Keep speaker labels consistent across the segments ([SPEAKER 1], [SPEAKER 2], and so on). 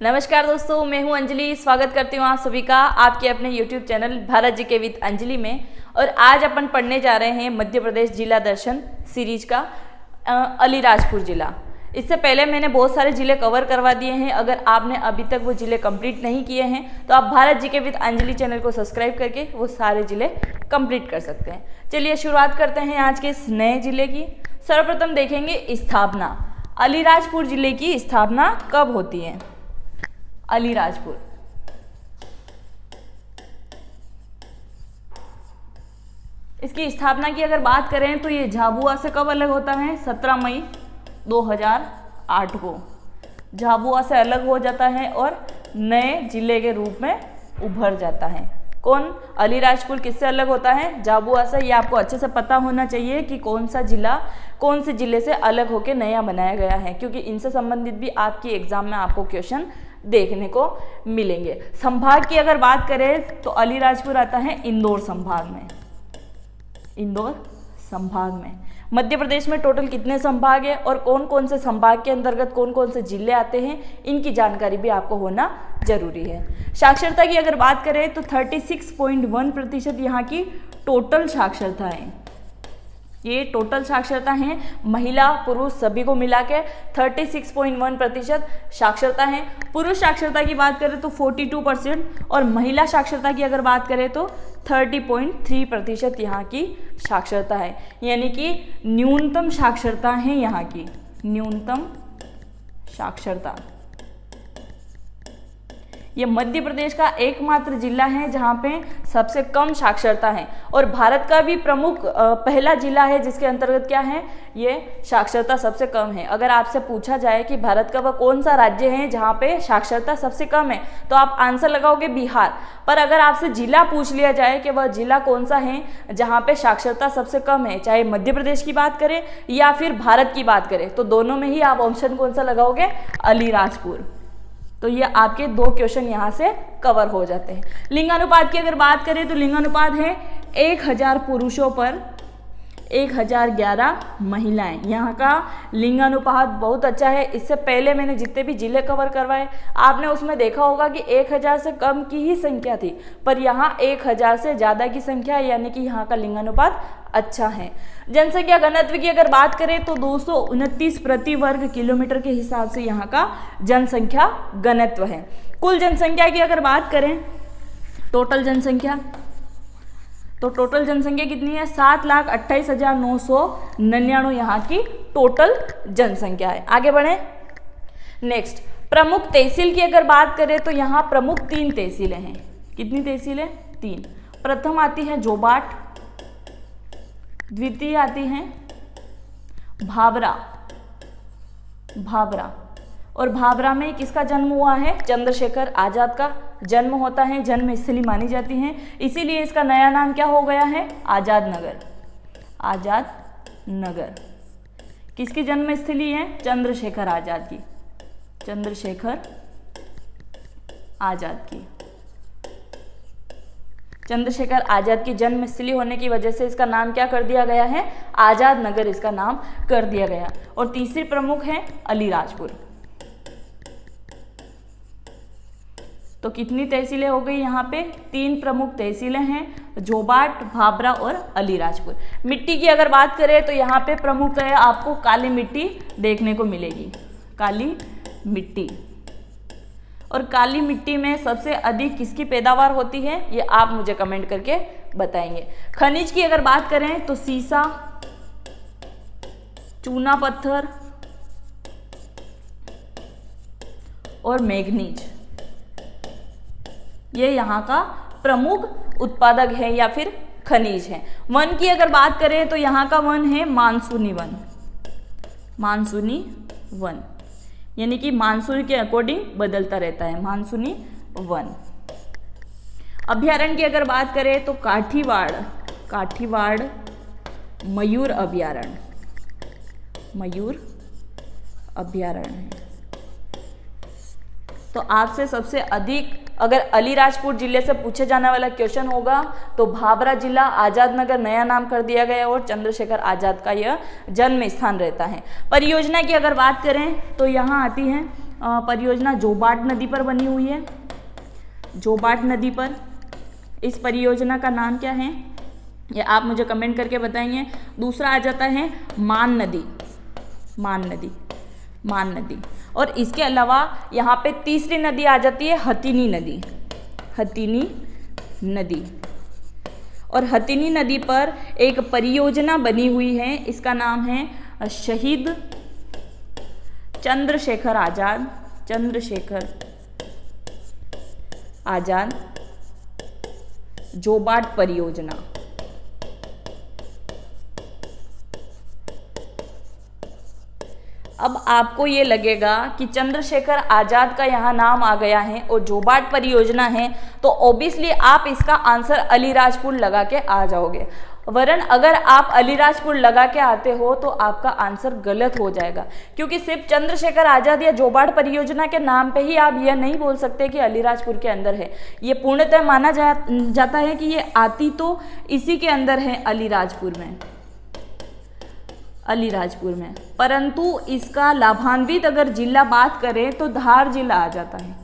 [SPEAKER 1] नमस्कार दोस्तों, मैं हूं अंजलि। स्वागत करती हूं आप सभी का आपके अपने YouTube चैनल भारत जी के विद अंजलि में। और आज अपन पढ़ने जा रहे हैं मध्य प्रदेश जिला दर्शन सीरीज का अलीराजपुर जिला। इससे पहले मैंने बहुत सारे ज़िले कवर करवा दिए हैं। अगर आपने अभी तक वो ज़िले कंप्लीट नहीं किए हैं तो आप भारत जी के विद अंजलि चैनल को सब्सक्राइब करके वो सारे ज़िले कंप्लीट कर सकते हैं। चलिए शुरुआत करते हैं आज के इस नए ज़िले की। सर्वप्रथम देखेंगे स्थापना। अलीराजपुर ज़िले की स्थापना कब होती है? अलीराजपुर इसकी स्थापना की अगर बात करें तो ये झाबुआ से कब अलग होता है? 17 मई 2008 को झाबुआ से अलग हो जाता है और नए जिले के रूप में उभर जाता है। कौन? अलीराजपुर किससे अलग होता है? झाबुआ से। ये आपको अच्छे से पता होना चाहिए कि कौन सा जिला कौन से जिले से अलग होकर नया बनाया गया है, क्योंकि इनसे संबंधित भी आपकी एग्जाम में आपको क्वेश्चन देखने को मिलेंगे। संभाग की अगर बात करें तो अलीराजपुर आता है इंदौर संभाग में। इंदौर संभाग में। मध्य प्रदेश में टोटल कितने संभाग है और कौन कौन से संभाग के अंतर्गत कौन कौन से जिले आते हैं, इनकी जानकारी भी आपको होना जरूरी है। साक्षरता की अगर बात करें तो 36.1% यहाँ की टोटल साक्षरता है। ये टोटल साक्षरता है, महिला पुरुष सभी को मिला के 36.1% साक्षरता है। पुरुष साक्षरता की बात करें तो 42% और महिला साक्षरता की अगर बात करें तो 30.3% यहाँ की साक्षरता है। यानी कि न्यूनतम साक्षरता है यहाँ की, न्यूनतम साक्षरता। ये मध्य प्रदेश का एकमात्र जिला है जहाँ पे सबसे कम साक्षरता है और भारत का भी प्रमुख पहला जिला है जिसके अंतर्गत क्या है, ये साक्षरता सबसे कम है। अगर आपसे पूछा जाए कि भारत का वह कौन सा राज्य है जहाँ पे साक्षरता सबसे कम है तो आप आंसर लगाओगे बिहार। पर अगर आपसे जिला पूछ लिया जाए कि वह जिला कौन सा है जहाँ पे साक्षरता सबसे कम है, चाहे मध्य प्रदेश की बात करें या फिर भारत की बात करें, तो दोनों में ही आप ऑप्शन कौन सा लगाओगे? अलीराजपुर। तो ये आपके 2 क्वेश्चन यहाँ से कवर हो जाते हैं। लिंगानुपात की अगर बात करें तो लिंगानुपात है 1000 पुरुषों पर 1011 महिलाएं। यहाँ का लिंगानुपात बहुत अच्छा है। इससे पहले मैंने जितने भी जिले कवर करवाए आपने उसमें देखा होगा कि 1000 से कम की ही संख्या थी, पर यहाँ 1000 से ज़्यादा की संख्या है, यानी कि यहाँ का लिंगानुपात अच्छा है। जनसंख्या घनत्व की अगर बात करें तो 229 प्रति वर्ग किलोमीटर के हिसाब से यहाँ का जनसंख्या घनत्व है। कुल जनसंख्या की अगर बात करें, टोटल जनसंख्या, तो टोटल जनसंख्या कितनी है? 7,28,999 यहाँ की टोटल जनसंख्या है। आगे बढ़े। नेक्स्ट, प्रमुख तहसील की अगर बात करें तो यहाँ प्रमुख 3 तहसीलें हैं। कितनी तहसीलें? 3। प्रथम आती है जोबाट, द्वितीय आती है भाबरा, और भाबरा में किसका जन्म हुआ है? चंद्रशेखर आजाद का जन्म होता है, जन्म स्थली मानी जाती है, इसीलिए इसका नया नाम क्या हो गया है? आजाद नगर। आजाद नगर किसकी जन्म स्थली है? चंद्रशेखर आजाद की, चंद्रशेखर आजाद की। चंद्रशेखर आजाद की जन्म स्थली होने की वजह से इसका नाम क्या कर दिया गया है? आजाद नगर इसका नाम कर दिया गया। और तीसरी प्रमुख है अलीराजपुर। तो कितनी तहसीलें हो गई यहाँ पे? 3 प्रमुख तहसीलें हैं, जोबाट, भाबरा और अलीराजपुर। मिट्टी की अगर बात करें तो यहाँ पे प्रमुखतः आपको काली मिट्टी देखने को मिलेगी, काली मिट्टी। और काली मिट्टी में सबसे अधिक किसकी पैदावार होती है, ये आप मुझे कमेंट करके बताएंगे। खनिज की अगर बात करें तो सीसा, चूना पत्थर और मैग्नीज, ये यहाँ का प्रमुख उत्पादक है या फिर खनिज है। वन की अगर बात करें तो यहाँ का वन है मानसूनी वन, मानसूनी वन, यानी कि मानसून के अकॉर्डिंग बदलता रहता है, मानसूनी वन। अभ्यारण्य की अगर बात करें तो काठीवाड़ मयूर अभ्यारण्य, मयूर अभ्यारण्य है। तो आपसे सबसे अधिक अगर अलीराजपुर जिले से पूछे जाने वाला क्वेश्चन होगा तो भाबरा जिला आजाद नगर नया नाम कर दिया गया और चंद्रशेखर आजाद का यह जन्म स्थान रहता है। परियोजना की अगर बात करें तो यहाँ आती है परियोजना जोबाट नदी पर बनी हुई है, जोबाट नदी पर। इस परियोजना का नाम क्या है, ये आप मुझे कमेंट करके बताएंगे। दूसरा आ जाता है मान नदी, मान नदी, मान नदी। और इसके अलावा यहाँ पे तीसरी नदी आ जाती है हथिनी नदी, हथिनी नदी। और हथिनी नदी पर एक परियोजना बनी हुई है, इसका नाम है शहीद चंद्रशेखर आजाद, चंद्रशेखर आजाद जोबाट परियोजना। अब आपको ये लगेगा कि चंद्रशेखर आजाद का यहाँ नाम आ गया है और जोबाट परियोजना है, तो ऑब्वियसली आप इसका आंसर अलीराजपुर लगा के आ जाओगे। वरन अगर आप अलीराजपुर लगा के आते हो तो आपका आंसर गलत हो जाएगा, क्योंकि सिर्फ चंद्रशेखर आजाद या जोबाट परियोजना के नाम पे ही आप यह नहीं बोल सकते कि अलीराजपुर के अंदर है। ये पूर्णतः माना जाता है कि ये आती तो इसी के अंदर है, अलीराजपुर में, अलीराजपुर में। परंतु इसका लाभान्वित अगर जिला बात करें तो धार जिला आ जाता है,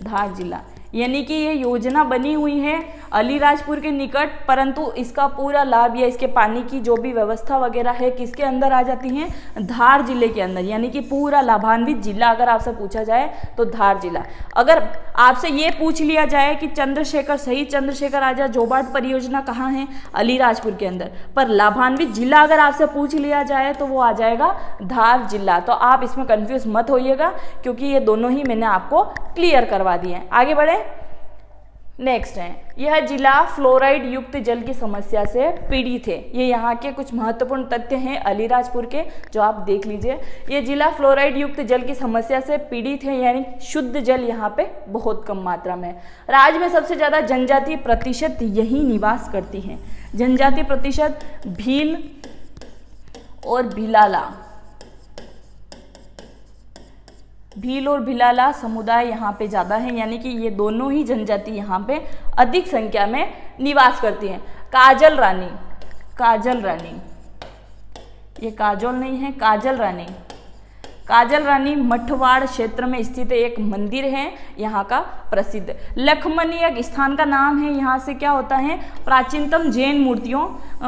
[SPEAKER 1] धार जिला। यानी कि ये योजना बनी हुई है अलीराजपुर के निकट, परंतु इसका पूरा लाभ या इसके पानी की जो भी व्यवस्था वगैरह है किसके अंदर आ जाती है, धार जिले के अंदर। यानी कि पूरा लाभान्वित जिला अगर आपसे पूछा जाए तो धार जिला। अगर आपसे ये पूछ लिया जाए कि चंद्रशेखर, शहीद चंद्रशेखर आजाद जोबाट परियोजना कहाँ है, अलीराजपुर के अंदर, पर लाभान्वित जिला अगर आपसे पूछ लिया जाए तो वो आ जाएगा धार जिला। तो आप इसमें कंफ्यूज मत होइएगा, क्योंकि ये दोनों ही मैंने आपको क्लियर करवा दिए हैं। आगे बढ़े, नेक्स्ट है, यह जिला फ्लोराइड युक्त जल की समस्या से पीड़ित है। ये यहाँ के कुछ महत्वपूर्ण तथ्य हैं अलीराजपुर के, जो आप देख लीजिए। ये जिला फ्लोराइड युक्त जल की समस्या से पीड़ित है, यानी शुद्ध जल यहाँ पे बहुत कम मात्रा में। राज्य में सबसे ज़्यादा जनजातीय प्रतिशत यहीं निवास करती हैं। जनजातीय प्रतिशत भील और भिलाला, भील और भिलाला समुदाय यहाँ पे ज़्यादा है, यानी कि ये दोनों ही जनजाति यहाँ पे अधिक संख्या में निवास करती हैं। काजल रानी, काजल रानी, ये काजोल नहीं है, काजल रानी। काजल रानी मठवाड़ क्षेत्र में स्थित एक मंदिर है यहाँ का प्रसिद्ध। लखमनी एक स्थान का नाम है, यहाँ से क्या होता है, प्राचीनतम जैन मूर्तियों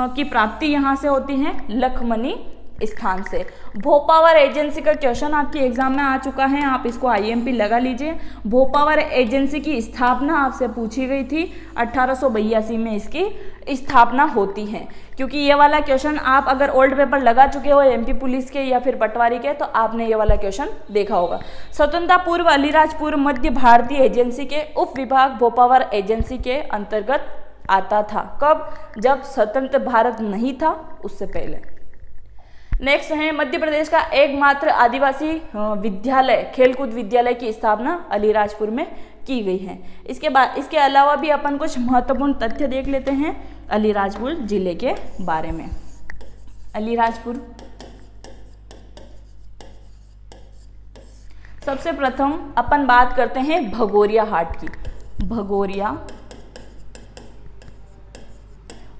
[SPEAKER 1] की प्राप्ति यहाँ से होती है, लखमनी स्थान से। भोपावर एजेंसी का क्वेश्चन आपके एग्जाम में आ चुका है, आप इसको आईएमपी लगा लीजिए। भोपावर एजेंसी की स्थापना आपसे पूछी गई थी, 1882 में इसकी स्थापना होती है। क्योंकि ये वाला क्वेश्चन आप अगर ओल्ड पेपर लगा चुके हो एमपी पुलिस के या फिर पटवारी के, तो आपने ये वाला क्वेश्चन देखा होगा। स्वतंत्रता पूर्व अलीराजपुर मध्य भारतीय एजेंसी के उप विभाग भोपावर एजेंसी के अंतर्गत आता था। कब, जब स्वतंत्र भारत नहीं था, उससे पहले। नेक्स्ट है, मध्य प्रदेश का एकमात्र आदिवासी विद्यालय, खेलकूद विद्यालय की स्थापना अलीराजपुर में की गई है। इसके अलावा भी अपन कुछ महत्वपूर्ण तथ्य देख लेते हैं अलीराजपुर जिले के बारे में। अलीराजपुर, सबसे प्रथम अपन बात करते हैं भगोरिया हाट की।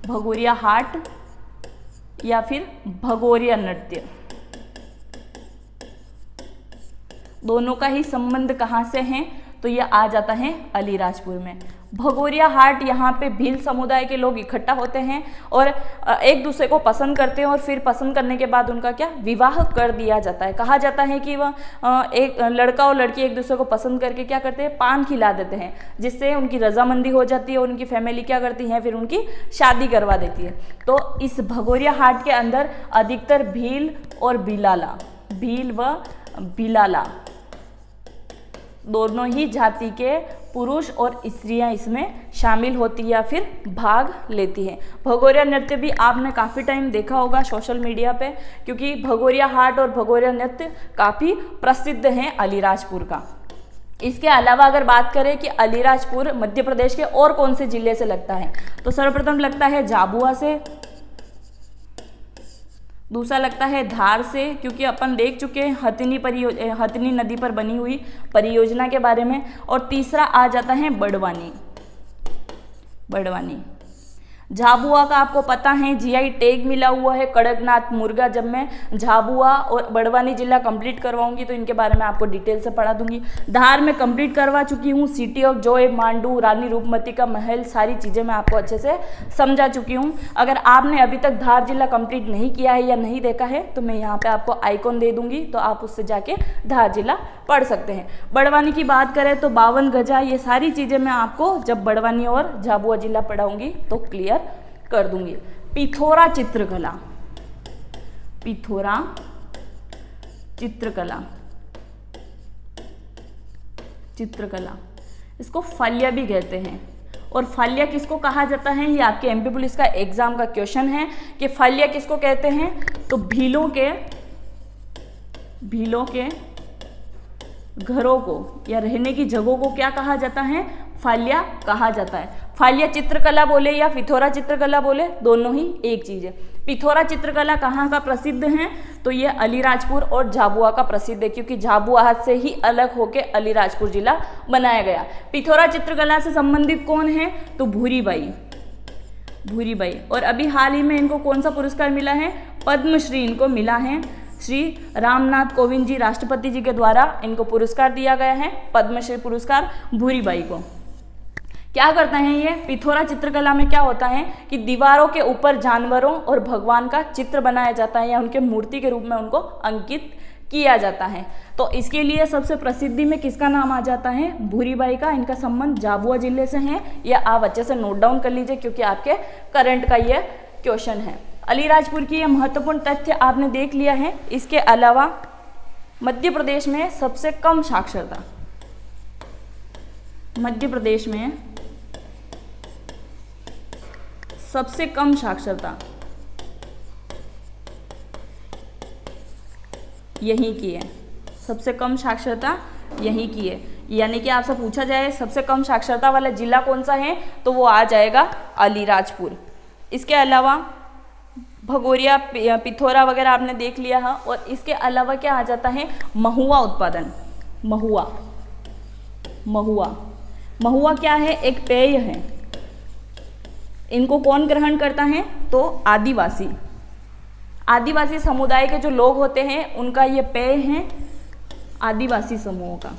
[SPEAKER 1] भगोरिया हाट या फिर भगोरिया नृत्य, दोनों का ही संबंध कहाँ से है, तो ये आ जाता है अलीराजपुर में। भगोरिया हाट यहाँ पे भील समुदाय के लोग इकट्ठा होते हैं और एक दूसरे को पसंद करते हैं, और फिर पसंद करने के बाद उनका क्या, विवाह कर दिया जाता है। कहा जाता है कि वह एक लड़का और लड़की एक दूसरे को पसंद करके क्या करते हैं, पान खिला देते हैं, जिससे उनकी रजामंदी हो जाती है और उनकी फैमिली क्या करती है, फिर उनकी शादी करवा देती है। तो इस भगोरिया हाट के अंदर अधिकतर भील और भिलाला, भील व भिलाला दोनों ही जाति के पुरुष और स्त्रियां इसमें शामिल होती या फिर भाग लेती हैं। भगोरिया नृत्य भी आपने काफ़ी टाइम देखा होगा सोशल मीडिया पे, क्योंकि भगोरिया हाट और भगोरिया नृत्य काफ़ी प्रसिद्ध हैं अलीराजपुर का। इसके अलावा अगर बात करें कि अलीराजपुर मध्य प्रदेश के और कौन से जिले से लगता है, तो सर्वप्रथम लगता है झाबुआ से, दूसरा लगता है धार से, क्योंकि अपन देख चुके हैं हथिनी नदी पर बनी हुई परियोजना के बारे में, और तीसरा आ जाता है बड़वानी। झाबुआ का आपको पता है जीआई टैग मिला हुआ है, कड़कनाथ मुर्गा। जब मैं झाबुआ और बड़वानी जिला कंप्लीट करवाऊंगी तो इनके बारे में आपको डिटेल से पढ़ा दूंगी। धार में कंप्लीट करवा चुकी हूँ, सिटी ऑफ जॉय, मांडू, रानी रूपमती का महल, सारी चीज़ें मैं आपको अच्छे से समझा चुकी हूँ। अगर आपने अभी तक धार जिला कंप्लीट नहीं किया है या नहीं देखा है तो मैं यहाँ पे आपको आइकॉन दे दूंगी, तो आप उससे जाके धार जिला पढ़ सकते हैं। बड़वानी की बात करें तो 52 गजा, ये सारी चीज़ें मैं आपको जब बड़वानी और झाबुआ जिला पढ़ाऊंगी तो क्लियर कर दूंगी। पिथौरा चित्रकला, पिथौरा चित्रकला, चित्रकला इसको फाल्या भी कहते हैं। और फाल्या किसको कहा जाता है, ये आपके एमपी पुलिस का एग्जाम का क्वेश्चन है कि फाल्या किसको कहते हैं। तो भीलों के घरों को या रहने की जगहों को क्या कहा जाता है, फाल्या कहा जाता है। फाल्या चित्रकला बोले या पिथौरा चित्रकला बोले, दोनों ही एक चीज है। पिथौरा चित्रकला कहाँ का प्रसिद्ध है, तो ये अलीराजपुर और झाबुआ का प्रसिद्ध है, क्योंकि झाबुआ से ही अलग होके अलीराजपुर जिला बनाया गया। पिथौरा चित्रकला से संबंधित कौन है, तो भूरीबाई, भूरीबाई। और अभी हाल ही में इनको कौन सा पुरस्कार मिला है, पद्मश्री इनको मिला है। श्री रामनाथ कोविंद जी राष्ट्रपति जी के द्वारा इनको पुरस्कार दिया गया है, पद्मश्री पुरस्कार भूरीबाई को। क्या करते हैं ये, पिथौरा चित्रकला में क्या होता है कि दीवारों के ऊपर जानवरों और भगवान का चित्र बनाया जाता है या उनके मूर्ति के रूप में उनको अंकित किया जाता है। तो इसके लिए सबसे प्रसिद्धि में किसका नाम आ जाता है, भूरीबाई का। इनका संबंध झाबुआ जिले से है, यह आप अच्छे से नोट डाउन कर लीजिए क्योंकि आपके करंट का ये क्वेश्चन है। अलीराजपुर की ये महत्वपूर्ण तथ्य आपने देख लिया है। इसके अलावा मध्य प्रदेश में सबसे कम साक्षरता, मध्य प्रदेश में सबसे कम साक्षरता यहीं की है, सबसे कम साक्षरता यहीं की है। यानी कि आपसे पूछा जाए सबसे कम साक्षरता वाला जिला कौन सा है, तो वो आ जाएगा अलीराजपुर। इसके अलावा भगोरिया, पिथौरा वगैरह आपने देख लिया है। और इसके अलावा क्या आ जाता है, महुआ उत्पादन। महुआ, महुआ, महुआ क्या है, एक पेय है। इनको कौन ग्रहण करता है, तो आदिवासी, आदिवासी समुदाय के जो लोग होते हैं उनका ये पेय है, आदिवासी समूहों का।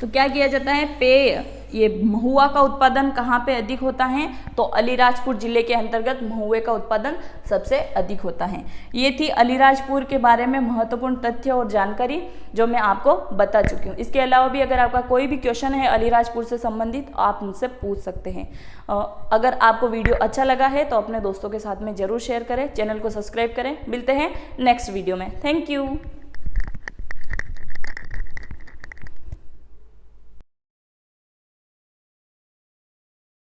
[SPEAKER 1] तो क्या किया जाता है, पेय, ये महुआ का उत्पादन कहाँ पे अधिक होता है, तो अलीराजपुर जिले के अंतर्गत महुए का उत्पादन सबसे अधिक होता है। ये थी अलीराजपुर के बारे में महत्वपूर्ण तथ्य और जानकारी जो मैं आपको बता चुकी हूँ। इसके अलावा भी अगर आपका कोई भी क्वेश्चन है अलीराजपुर से संबंधित, आप मुझसे पूछ सकते हैं। अगर आपको वीडियो अच्छा लगा है तो अपने दोस्तों के साथ में जरूर शेयर करें, चैनल को सब्सक्राइब करें। मिलते हैं नेक्स्ट वीडियो में। Thank you.